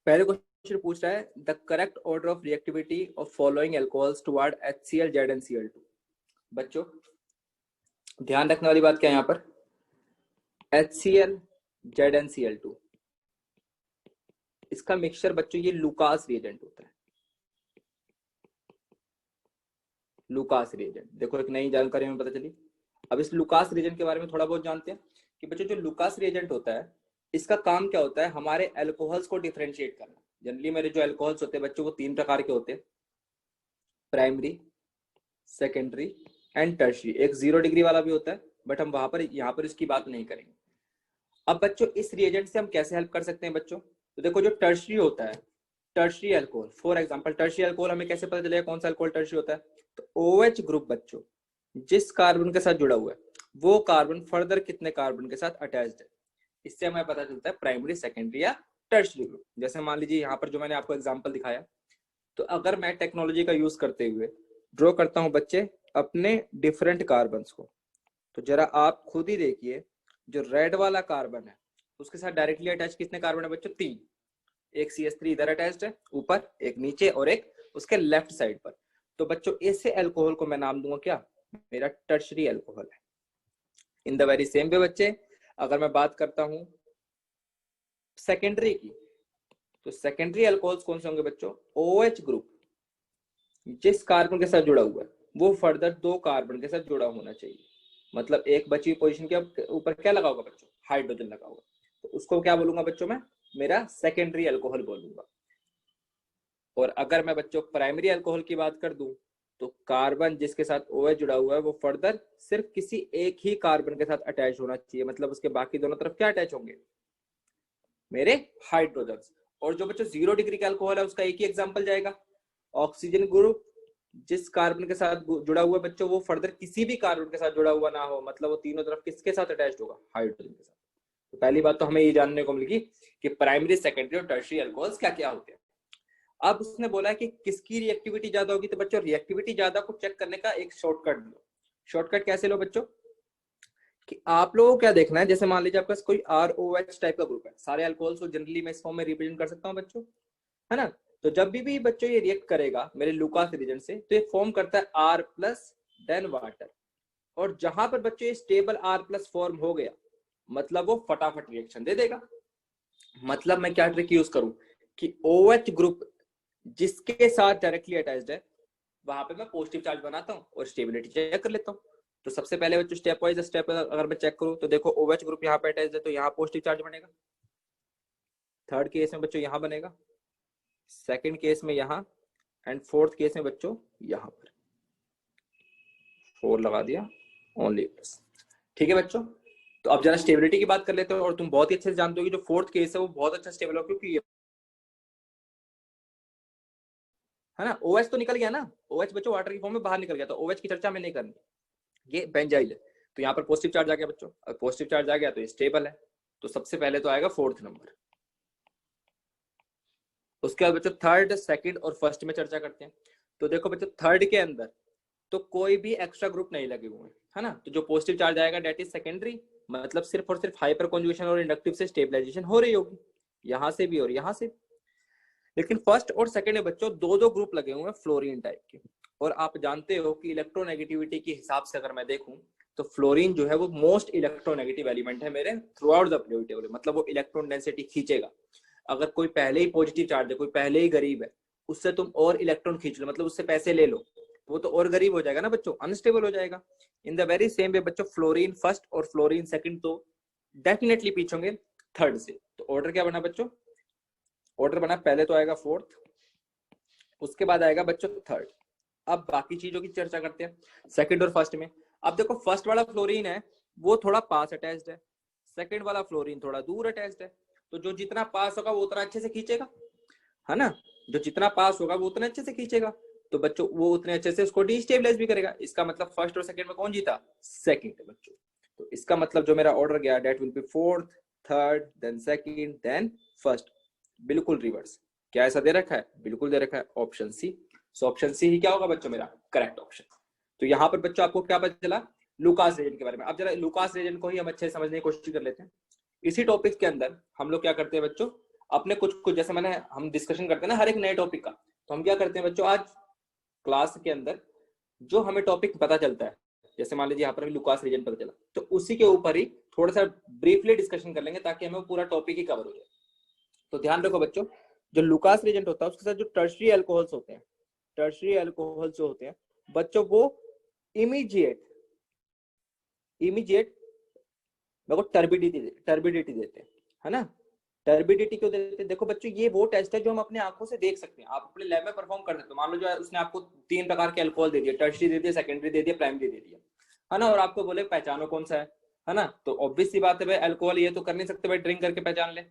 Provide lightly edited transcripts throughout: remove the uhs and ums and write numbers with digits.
पहले क्वेश्चन पूछ रहा है the correct order of reactivity of following alcohols toward HCl ZnCl2। बच्चों ध्यान रखने वाली बात क्या है यहाँ पर, HCl ZnCl2 इसका मिक्सचर बच्चों ये लुकास रिएजेंट होता है। लुकास रिएजेंट देखो एक नई जानकारी हमें पता चली। अब इस लुकास रिएजेंट के बारे में थोड़ा बहुत जानते हैं कि बच्चों जो लुकास रिएजेंट होता है इसका काम क्या होता है, हमारे अल्कोहल्स को डिफरेंशिएट करना। जनरली मेरे जो अल्कोहल्स होते हैं बच्चों वो 3 प्रकार के होते हैं, प्राइमरी, सेकेंडरी एंड टर्शियरी। एक 0 डिग्री वाला भी होता है बट हम यहाँ पर इसकी बात नहीं करेंगे। अब बच्चों इस रिएजेंट से हम कैसे हेल्प कर सकते हैं बच्चों, तो देखो जो टर्शियरी होता है, tertiary alcohol, for example tertiary alcohol हमें कैसे पता चलेगा कौन सा अल्कोहल टर्शियरी होता है, तो OH ग्रुप बच्चों जिस कार्बन के साथ जुड़ा हुआ है वो कार्बन फर्दर कितने कार्बन के साथ अटैच्ड है, इससे हमें पता चलता है प्राइमरी, सेकेंडरी या टर्शियरी ग्रुप। जैसे मान लीजिए यहाँ पर जो मैंने आपको एग्जांपल दिखाया, तो अगर मैं टेक्नोलॉजी का यूज करते हुए ड्रॉ करता हूं बच्चे अपने डिफरेंट कार्बन्स को, तो जरा आप खुद ही देखिए जो रेड वाला कार्बन है उसके साथ डायरेक्टली अटैच कितने कार्बन है बच्चों, 3। एक CH3 इधर अटैच्ड है ऊपर, एक नीचे और एक उसके लेफ्ट साइड पर। तो बच्चों ऐसे अल्कोहल को मैं नाम दूंगा क्या, मेरा टर्शियरी अल्कोहल है। In the very same way बच्चे अगर मैं बात करता हूं सेकेंडरी की, तो सेकेंडरी अल्कोहल्स कौन से होंगे बच्चों, OH ग्रुप जिस कार्बन के साथ जुड़ा हुआ है वो फर्दर 2 कार्बन के साथ जुड़ा होना चाहिए। मतलब एक बची हुई पोजीशन के ऊपर क्या लगा होगा बच्चों, हाइड्रोजन लगा होगा, तो उसको क्या बोलूंगा बच्चों मैं, मेरा सेकेंडरी अल्कोहल बोलूंगा। और अगर मैं बच्चों प्राइमरी अल्कोहल की बात कर दूं तो कार्बन जिसके साथ OH जुड़ा हुआ है वो फर्दर सिर्फ किसी एक ही कार्बन के साथ अटैच होना चाहिए, मतलब उसके बाकी दोनों तरफ क्या अटैच होंगे, मेरे हाइड्रोजन। और जो बच्चों 0 डिग्री का अल्कोहल है उसका एक ही एग्जांपल जाएगा, ऑक्सीजन ग्रुप जिस कार्बन के साथ जुड़ा हुआ है बच्चों वो फर्दर किसी भी कार्बन के साथ जुड़ा हुआ ना हो, मतलब वो तीनों तरफ किसके साथ अटैच्ड होगा, हाइड्रोजन के साथ। तो पहली बात तो हमें ये जानने को मिलेगी कि प्राइमरी, सेकेंडरी और टर्शियरी अल्कोहल्स क्या क्या होते हैं। अब उसने बोला है कि किसकी रिएक्टिविटी ज्यादा होगी, तो बच्चों रिएक्टिविटी ज्यादा को चेक करने का एक शॉर्टकट लो। शॉर्टकट कैसे लो बच्चों, कि आप लोगों को क्या देखना है, जैसे मान लीजिए आपके पास कोई ROH टाइप का ग्रुप है, सारे अल्कोहल्स को जनरली मैं इस फॉर्म में रिप्रेजेंट कर सकता हूँ बच्चों, है ना। तो जब भी बच्चों ये रिएक्ट करेगा मेरे लुकास रिएजेंट से, तो ये फॉर्म करता है R+ देन वाटर। और जहां पर बच्चों ये स्टेबल R+ फॉर्म हो गया मतलब वो फटाफट रिएक्शन दे देगा। मतलब मैं क्या ट्रिक यूज करूं कि OH ग्रुप जिसके साथ डायरेक्टली अटैच्ड है वहां पे मैं पॉजिटिव चार्ज बनाता हूं और स्टेबिलिटी चेक कर लेता हूं। तो सबसे पहले बच्चों स्टेप वाइज स्टेप अगर मैं चेक करूं तो देखो OH ग्रुप यहाँ पे अटैच्ड है तो यहाँ पॉजिटिव चार्ज बनेगा, थर्ड केस में बच्चों यहाँ बनेगा, सेकंड केस में यहाँ, एंड फोर्थ केस में बच्चों यहाँ पर 4 लगा दिया ओनली प्लस। ठीक है बच्चों, तो अब जरा स्टेबिलिटी की बात कर लेते हो। और तुम बहुत ही अच्छे से जानते हो कि जो फोर्थ केस है वो बहुत अच्छा स्टेबल हो, क्योंकि है ना, OH तो निकल गया ना, OH बच्चों वाटर की फॉर्म में बाहर निकल गया, तो OH की चर्चा में नहीं करनी, ये बेंजाइल है। तो यहाँ पर पॉजिटिव चार्ज आ गया बच्चों, अब पॉजिटिव चार्ज आ गया तो ये स्टेबल है। तो सबसे पहले तो आएगा 4th नंबर। उसके बाद बच्चों थर्ड, सेकंड और फर्स्ट में चर्चा करते हैं। तो देखो बच्चों थर्ड के अंदर तो कोई भी एक्स्ट्रा ग्रुप नहीं लगे हुए हैं, है ना। तो जो पॉजिटिव चार्ज आएगा डेट इज सेकेंडरी, मतलब सिर्फ और सिर्फ हाइपर कॉन्जुगेशन और इंडक्टिव से स्टेबलाइजेशन हो रही होगी, यहाँ से भी और यहाँ से। लेकिन फर्स्ट और सेकंड में बच्चों 2-2 ग्रुप लगे हुए हैं फ्लोरीन टाइप के। और आप जानते हो कि इलेक्ट्रोनेगेटिविटी के हिसाब से अगर मैं देखूं तो फ्लोरीन जो है वो मोस्ट इलेक्ट्रोनेगेटिव एलिमेंट है मेरे through out the periodic table, मतलब वो इलेक्ट्रॉन डेंसिटी खींचेगा। अगर कोई पहले ही पॉजिटिव चार्ज है, कोई पहले ही गरीब है, उससे तुम और इलेक्ट्रॉन खींच लो, मतलब उससे पैसे ले लो, वो तो और गरीब हो जाएगा ना बच्चों, अनस्टेबल हो जाएगा। In the very same way बच्चों फ्लोरीन फर्स्ट और फ्लोरीन सेकंड तो डेफिनेटली पीछेंगे थर्ड से। तो ऑर्डर क्या बना बच्चों, ऑर्डर बना पहले तो आएगा 4th, उसके बाद आएगा बच्चों 3rd। अब बाकी चीजों की चर्चा करते हैं सेकंड और फर्स्ट में। अब देखो फर्स्ट वाला फ्लोरीन है वो थोड़ा पास अटैच्ड है, सेकंड वाला फ्लोरीन थोड़ा दूर अटैच्ड है। तो जो जितना पास होगा वो उतना अच्छे से खींचेगा, है ना, जो जितना पास होगा वो उतना अच्छे से खींचेगा। तो बच्चों वो उतने अच्छे से उसको डिस्टेबलाइज भी करेगा। इसका मतलब फर्स्ट और सेकंड में कौन जीता, सेकंड बच्चों। तो इसका मतलब जो मेरा ऑर्डर गया date will be 4th, 3rd, then second, then first, बिल्कुल रिवर्स। क्या ऐसा दे रखा है, बिल्कुल दे रखा है, option C. So option C ही क्या होगा बच्चों मेरा करेक्ट ऑप्शन। तो यहाँ पर बच्चों आपको क्या पता चला लुकास रिएजेंट के बारे में। अब जरा लुकास रिएजेंट को ही हम अच्छे से समझने की कोशिश कर लेते हैं। इसी टॉपिक के अंदर हम लोग क्या करते हैं बच्चों, अपने कुछ कुछ जैसे हम डिस्कशन करते हैं ना हर एक नए टॉपिक का, तो हम क्या करते हैं बच्चों, आज क्लास के अंदर जो हमें टॉपिक पता चलता है, जैसे मान लीजिए यहाँ पर लुकास रीजन पता चला, तो उसी के ऊपर ही थोड़ा सा ब्रीफली डिस्कशन कर लेंगे ताकि हमें पूरा टॉपिक ही कवर हो जाए। तो ध्यान रखो बच्चों, जो लुकास रीजेंट होता है उसके साथ जो टर्शरी अल्कोहल्स होते हैं, टर्शरी अल्कोहल जो होते हैं बच्चों, वो इमीडिएट मेरे को टर्बिडिटी देते हैं, है ना। टर्बिडिटी क्यों देते हैं? देखो बच्चों, ये वो टेस्ट है जो हम अपने आंखों से देख सकते हैं, आप अपने लैब में परफॉर्म कर सकते हो। मान लो जो उसने आपको 3 प्रकार के अल्कोहल दे दिया, टर्शरी दे दिया, सेकेंडरी दे दिया, प्राइमरी दे दिया, है ना, और आपको बोले पहचानो कौन सा है ना। तो ऑब्वियस सी बात है भाई, अल्कोहल ये तो कर नहीं सकते भाई ड्रिंक करके पहचान ले,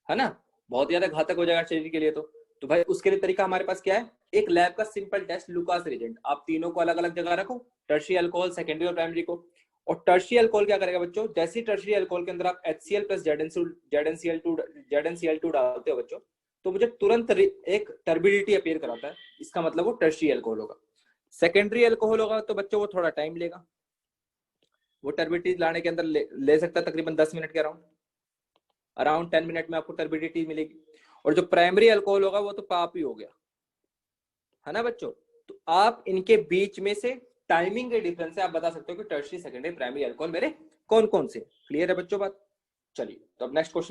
है ना, बहुत ज्यादा घातक हो जाएगा शरीर के लिए। तो भाई उसके लिए तरीका हमारे पास क्या है, एक लैब का सिंपल टेस्ट लुकास रीजेंट, आप तीनों को अलग अलग जगह रखो, टर्शरी अल्कोहल, सेकेंडरी और प्राइमरी को। और टर्शरी अल्कोहल क्या करेगा बच्चों, जैसे ही टर्शरी अल्कोहल के अंदर आप HCl प्लस ZnCl2 डालते हो बच्चों, तो मुझे तुरंत एक टर्बिडिटी अपीयर कराता है, इसका मतलब वो टर्शरी अल्कोहल होगा। सेकेंडरी अल्कोहल होगा तो बच्चों वो थोड़ा टाइम लेगा, वो टर्बिडिटी लाने के अंदर ले सकता है तकरीबन 10 मिनट के अराउंड 10 मिनट में आपको टर्बिडिटी मिलेगी। और जो प्राइमरी अल्कोहल होगा वो तो पाप ही हो गया, है ना बच्चों। तो आप इनके बीच में से टाइमिंग के डिफरेंस से आप बता सकते हो कि टर्शरी, सेकेंडरी, प्राइमरी अल्कोहल मेरे कौन कौन से। क्लियर है बच्चों बात? चलिए, तो अब नेक्स्ट क्वेश्चन